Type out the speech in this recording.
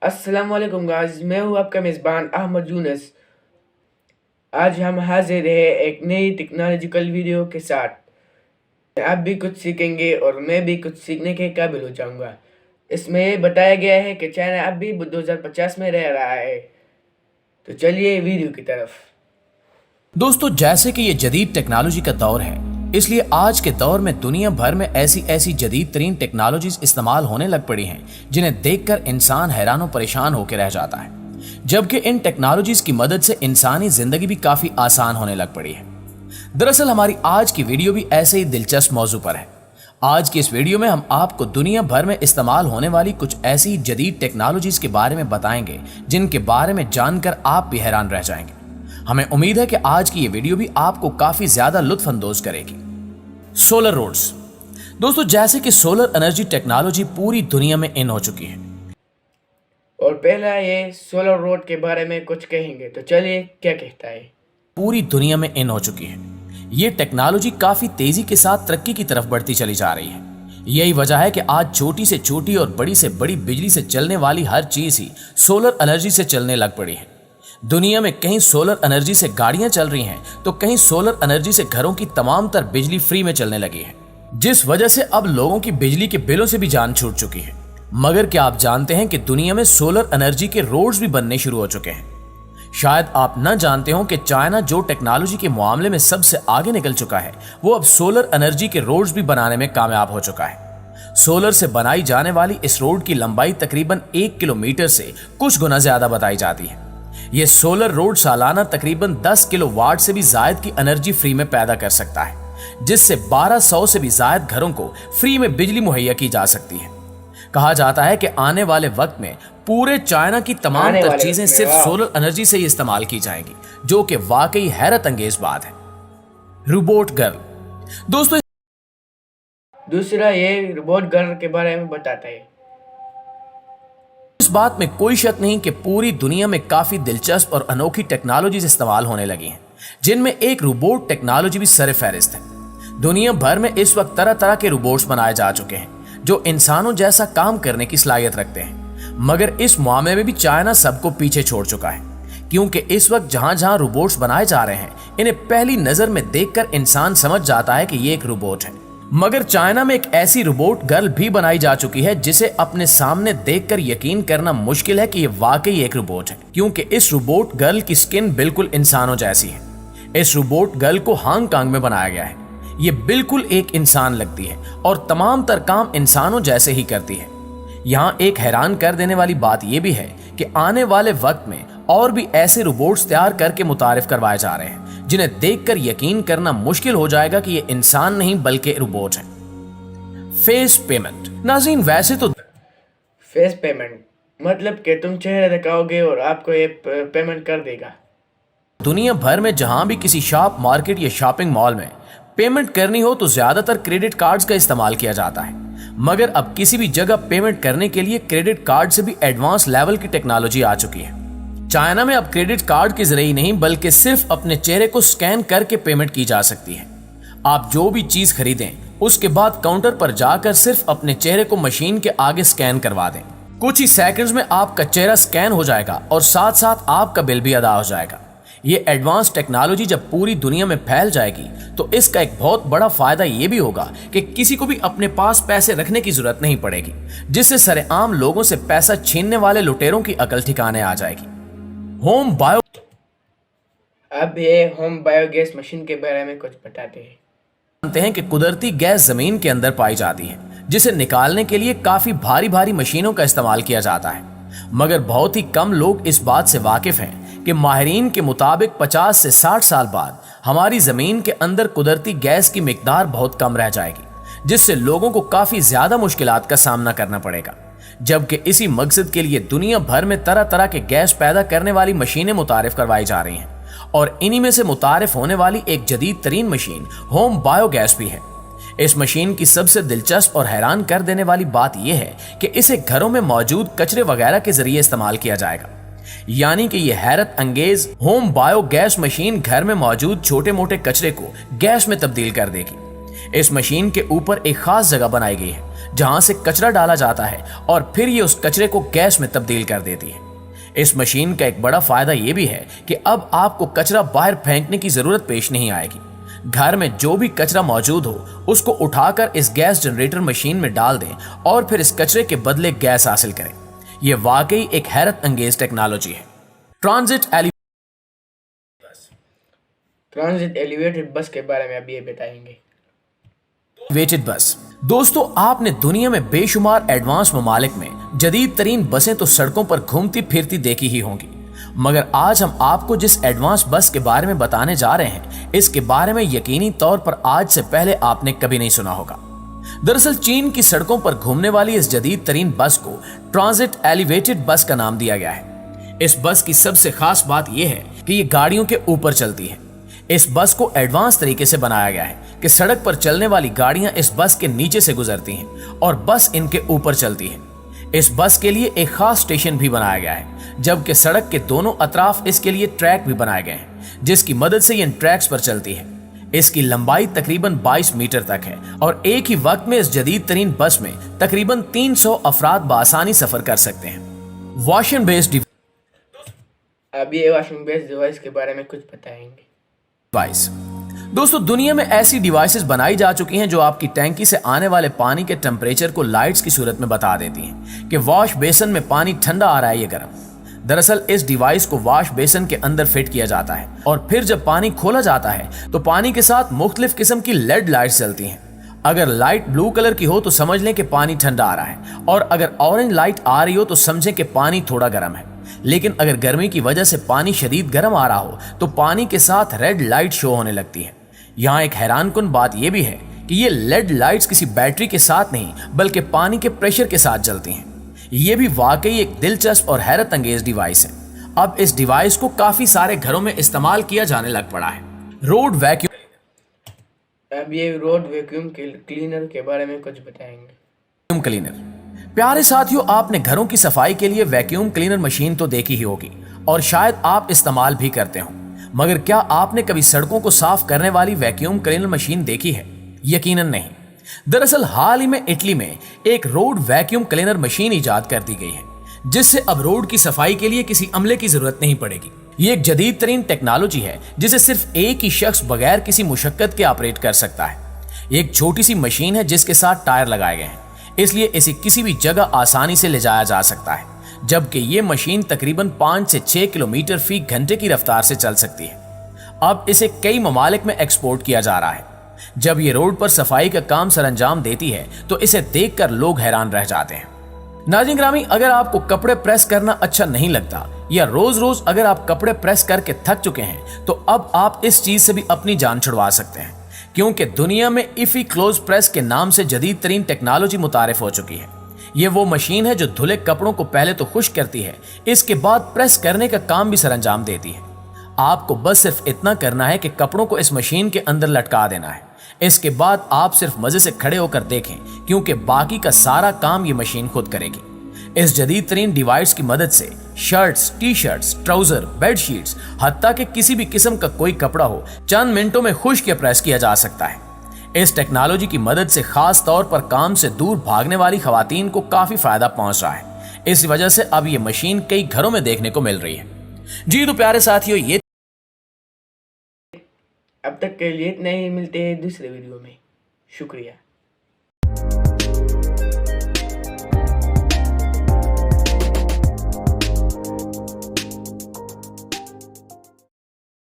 अस्सलाम वालेकुम गाइस, मैं हूँ आपका मेज़बान अहमद यूनस। आज हम हाजिर हैं एक नई टेक्नोलॉजिकल वीडियो के साथ। आप भी कुछ सीखेंगे और मैं भी कुछ सीखने के काबिल हो जाऊंगा। इसमें ये बताया गया है कि चाइना अब भी 2050 में रह रहा है। तो चलिए वीडियो की तरफ। दोस्तों, जैसे कि ये जदीद टेक्नोलॉजी का दौर है, इसलिए आज के दौर में दुनिया भर में ऐसी जदीद तरीन टेक्नोलॉजीज इस्तेमाल होने लग पड़ी हैं जिन्हें देखकर इंसान हैरान और परेशान होकर रह जाता है। जबकि इन टेक्नोलॉजीज की मदद से इंसानी जिंदगी भी काफी आसान होने लग पड़ी है। दरअसल हमारी आज की वीडियो भी ऐसे ही दिलचस्प मौजू पर है। आज की इस वीडियो में हम आपको दुनिया भर में इस्तेमाल होने वाली कुछ ऐसी जदीद टेक्नोलॉजीज के बारे में बताएंगे जिनके बारे में जानकर आप भी हैरान रह जाएंगे। हमें उम्मीद है कि आज की ये वीडियो भी आपको काफी ज्यादा लुत्फ अंदोज करेगी। Solar roads. दोस्तों, जैसे कि सोलर एनर्जी टेक्नोलॉजी पूरी दुनिया में इन हो चुकी है और पहला ये सोलर रोड के बारे में कुछ कहेंगे, तो चलिए क्या कहता है। पूरी दुनिया में इन हो चुकी है। ये टेक्नोलॉजी काफी तेजी के साथ तरक्की की तरफ बढ़ती चली जा रही है। यही वजह है कि आज छोटी से छोटी और बड़ी से बड़ी बिजली से चलने वाली हर चीज ही सोलर एनर्जी से चलने लग पड़ी है। दुनिया में कहीं सोलर एनर्जी से गाड़ियां चल रही हैं, तो कहीं सोलर एनर्जी से घरों की तमाम तर बिजली फ्री में चलने लगी है, जिस वजह से अब लोगों की बिजली के बिलों से भी जान छूट चुकी है। मगर क्या आप जानते हैं कि दुनिया में सोलर एनर्जी के रोड्स भी बनने शुरू हो चुके हैं। शायद आप न जानते हो कि चाइना जो टेक्नोलॉजी के मामले में सबसे आगे निकल चुका है, वो अब सोलर एनर्जी के रोड्स भी बनाने में कामयाब हो चुका है। सोलर से बनाई जाने वाली इस रोड की लंबाई तकरीबन 1 किलोमीटर से कुछ गुना ज्यादा बताई जाती है। यह सोलर रोड सालाना तकरीबन 10 किलोवाट से भी ज्यादा की एनर्जी फ्री में पैदा कर सकता है, जिससे 1200 से भी ज्यादा घरों को फ्री में बिजली मुहैया की जा सकती है। कहा जाता है कि आने वाले वक्त में पूरे चाइना की तमाम तर चीजें सिर्फ सोलर एनर्जी से ही इस्तेमाल की जाएंगी, जो कि वाकई हैरत अंगेज बात है। Robot girl. दोस्तों, दूसरा ये रोबोट गर्ल के बारे में बताता है। इस बात में कोई शक नहीं कि पूरी दुनिया में काफी दिलचस्प और अनोखी टेक्नोलॉजीज इस्तेमाल होने लगी हैं, जिनमें एक रोबोट टेक्नोलॉजी भी सरफहरिस्त है। दुनिया भर में इस वक्त तरह तरह के रोबोट्स बनाए जा चुके हैं जो इंसानों जैसा काम करने की सलाहियत रखते हैं। मगर इस मामले में भी चाइना सबको पीछे छोड़ चुका है, क्योंकि इस वक्त जहां जहां रोबोट्स बनाए जा रहे हैं, इन्हें पहली नजर में देखकर इंसान समझ जाता है कि ये एक रोबोट है। मगर चाइना में एक ऐसी रोबोट गर्ल भी बनाई जा चुकी है जिसे अपने सामने देखकर यकीन करना मुश्किल है कि ये वाकई एक रोबोट है, क्योंकि इस रोबोट गर्ल की स्किन बिल्कुल इंसानों जैसी है। इस रोबोट गर्ल को हांगकांग में बनाया गया है। ये बिल्कुल एक इंसान लगती है और तमाम तर काम इंसानों जैसे ही करती है। यहाँ एक हैरान कर देने वाली बात यह भी है कि आने वाले वक्त में और भी ऐसे रोबोट्स तैयार करके मुतारिफ करवाए जा रहे हैं जिन्हें देखकर यकीन करना मुश्किल हो जाएगा कि ये इंसान नहीं बल्कि रोबोट है। Face payment. नाज़रीन, वैसे तो फेस पेमेंट मतलब कि तुम चेहरा दिखाओगे और आपको ये पेमेंट कर देगा। दुनिया भर में जहां भी किसी शॉप, मार्केट या शॉपिंग मॉल में पेमेंट करनी हो तो ज्यादातर क्रेडिट कार्ड्स का इस्तेमाल किया जाता है। मगर अब किसी भी जगह पेमेंट करने के लिए क्रेडिट कार्ड से भी एडवांस लेवल की टेक्नोलॉजी आ चुकी है। चाइना में अब क्रेडिट कार्ड के जरिए नहीं बल्कि सिर्फ अपने चेहरे को स्कैन करके पेमेंट की जा सकती है। आप जो भी चीज खरीदें उसके बाद काउंटर पर जाकर सिर्फ अपने चेहरे को मशीन के आगे स्कैन करवा दें। कुछ ही सेकंड्स में आपका चेहरा स्कैन हो जाएगा और साथ साथ आपका बिल भी अदा हो जाएगा। ये एडवांस टेक्नोलॉजी जब पूरी दुनिया में फैल जाएगी तो इसका एक बहुत बड़ा फायदा ये भी होगा कि किसी को भी अपने पास पैसे रखने की जरूरत नहीं पड़ेगी, जिससे सरेआम लोगों से पैसा छीनने वाले लुटेरों की अकल ठिकाने आ जाएगी। Home bio. अब ये होम बायोगैस मशीन के बारे में कुछ बताते हैं। जानते हैं कि कुदरती गैस जमीन के अंदर पाई जाती है, जिसे निकालने के लिए काफी भारी भारी मशीनों का इस्तेमाल किया जाता है। मगर बहुत ही कम लोग इस बात से वाकिफ हैं कि माहिरीन के मुताबिक 50 से 60 साल बाद हमारी जमीन के अंदर कुदरती गैस की मिकदार बहुत कम रह जाएगी, जिससे लोगों को काफी ज्यादा मुश्किलात का सामना करना पड़ेगा। जबकि इसी मकसद के लिए दुनिया भर में तरह तरह के गैस पैदा करने वाली मशीनें मुतारिफ करवाई जा रही हैं, और इन्हीं में से मुतारिफ होने वाली एक जदीद तरीन मशीन होम बायोगैस भी है। इस मशीन की सबसे दिलचस्प और हैरान कर देने वाली बात यह है कि इसे घरों में मौजूद कचरे वगैरह के जरिए इस्तेमाल किया जाएगा। यानी कि यह हैरत अंगेज होम बायोगैस मशीन घर में मौजूद छोटे मोटे कचरे को गैस में तब्दील कर देगी। इस मशीन के ऊपर एक खास जगह बनाई गई है जहां से कचरा डाला जाता है और फिर ये उस कचरे को गैस में तब्दील कर देती है। इस मशीन का एक बड़ा फायदा यह भी है कि अब आपको कचरा बाहर फेंकने की जरूरत पेश नहीं आएगी। घर में जो भी कचरा मौजूद हो उसको उठाकर इस गैस जनरेटर मशीन में डाल दें और फिर इस कचरे के बदले गैस हासिल करें। यह वाकई एक हैरत अंगेज टेक्नोलॉजी है। ट्रांजिट एलिवेटेड बस के बारे में अब ये बताएंगे। एलिवेटेड बस दोस्तों, आपने दुनिया में बेशुमार एडवांस ममालिक में जदीद तरीन बसें तो सड़कों पर घूमती फिरती देखी ही होंगी, मगर आज हम आपको जिस एडवांस बस के बारे में बताने जा रहे हैं इसके बारे में यकीनी तौर पर आज से पहले आपने कभी नहीं सुना होगा। दरअसल चीन की सड़कों पर घूमने वाली इस जदीद तरीन बस को ट्रांजिट एलिवेटेड बस का नाम दिया गया है। इस बस की सबसे खास बात यह है कि ये गाड़ियों के ऊपर चलती है। इस बस को एडवांस तरीके से बनाया गया है कि सड़क पर चलने वाली गाड़ियां इस बस के नीचे से गुजरती हैं और बस इनके ऊपर चलती है। इस बस के लिए एक खास स्टेशन भी बनाया गया है, जबकि सड़क के दोनों अतराफ इसके लिए ट्रैक भी बनाए गए हैं जिसकी मदद से ये इन ट्रैक्स पर चलती है। इसकी लंबाई तकरीबन 22 मीटर तक है और एक ही वक्त में इस जदीद तरीन बस में तकरीबन 300 अफराद बआसानी सफर कर सकते हैं। वॉशिंग बेस्ड अब ये वॉशिंग बेस्ड डिवाइस के बारे में कुछ बताएंगे। डिवाइस दोस्तों, दुनिया में ऐसी डिवाइसेस बनाई जा चुकी हैं जो आपकी टैंकी से आने वाले पानी के टेम्परेचर को लाइट्स की सूरत में बता देती हैं कि वॉश बेसन में पानी ठंडा आ रहा है या गर्म। दरअसल इस डिवाइस को वॉश बेसन के अंदर फिट किया जाता है और फिर जब पानी खोला जाता है तो पानी के साथ मुख्तलिफ किस्म की लेड लाइट्स जलती हैं। अगर लाइट ब्लू कलर की हो तो समझ लें कि पानी ठंडा आ रहा है और अगर ऑरेंज लाइट आ रही हो तो समझें कि पानी थोड़ा गर्म है। लेकिन अगर गर्मी की वजह से पानी शदीद गर्म आ रहा हो तो पानी के साथ रेड लाइट शो होने लगती है। यहाँ एक हैरानकुन बात यह भी है कि ये लेड लाइट्स किसी बैटरी के साथ नहीं बल्कि पानी के प्रेशर के साथ जलती हैं। ये भी वाकई एक दिलचस्प और हैरत अंगेज डिवाइस है। अब इस डिवाइस को काफी सारे घरों में इस्तेमाल किया जाने लग पड़ा है। रोड वैक्यूम अब ये रोड वैक्यूम क्लीनर के बारे में कुछ बताएंगे। क्लीनर प्यारे साथियों, आपने घरों की सफाई के लिए वैक्यूम क्लीनर मशीन तो देखी ही होगी और शायद आप इस्तेमाल भी करते हो, मगर क्या आपने कभी सड़कों को साफ करने वाली वैक्यूम क्लीनर मशीन देखी है? यकीनन नहीं। दरअसल हाल ही में इटली में एक रोड वैक्यूम क्लीनर मशीन इजाद कर दी गई है जिससे अब रोड की सफाई के लिए किसी अमले की जरूरत नहीं पड़ेगी। ये एक जदीद तरीन टेक्नोलॉजी है जिसे सिर्फ एक ही शख्स बगैर किसी मुशक्कत के ऑपरेट कर सकता है। ये एक छोटी सी मशीन है जिसके साथ टायर लगाए गए हैं, इसलिए इसे किसी भी जगह आसानी से ले जाया जा सकता है, जबकि ये मशीन तकरीबन 5 से 6 किलोमीटर फी घंटे की रफ्तार से चल सकती है। अब इसे कई ममालिक में एक्सपोर्ट किया जा रहा है। जब ये रोड पर सफाई का काम सरअंजाम देती है तो इसे देखकर लोग हैरान रह जाते हैं। नाज़रीन ग्रामी, अगर आपको कपड़े प्रेस करना अच्छा नहीं लगता या रोज रोज अगर आप कपड़े प्रेस करके थक चुके हैं तो अब आप इस चीज से भी अपनी जान छुड़वा सकते हैं, क्योंकि दुनिया में इफी क्लोज प्रेस के नाम से जदीद तरीन टेक्नोलॉजी मुतारिफ हो चुकी है। ये वो मशीन है जो धुले कपड़ों को पहले तो खुश्क करती है, इसके बाद प्रेस करने का काम भी सरअंजाम देती है। आपको बस सिर्फ इतना करना है कि कपड़ों को इस मशीन के अंदर लटका देना है। इसके बाद आप सिर्फ मजे से खड़े होकर देखें, क्योंकि बाकी का सारा काम ये मशीन खुद करेगी। इस जदीद तरीन डिवाइस की मदद से shirts, T shirts, trouser, bedsheets, हत्ता कि किसी भी किस्म का कोई कपड़ा हो चंद मिनटों में खुश्क या प्रेस किया जा सकता है। इस टेक्नोलॉजी की मदद से खास तौर पर काम से दूर भागने वाली खवातीन को काफी फायदा पहुंच रहा है। इस वजह से अब ये मशीन कई घरों में देखने को मिल रही है। जी तो प्यारे साथियों, ये अब तक के लिए इतना ही, मिलते हैं दूसरे वीडियो में। शुक्रिया।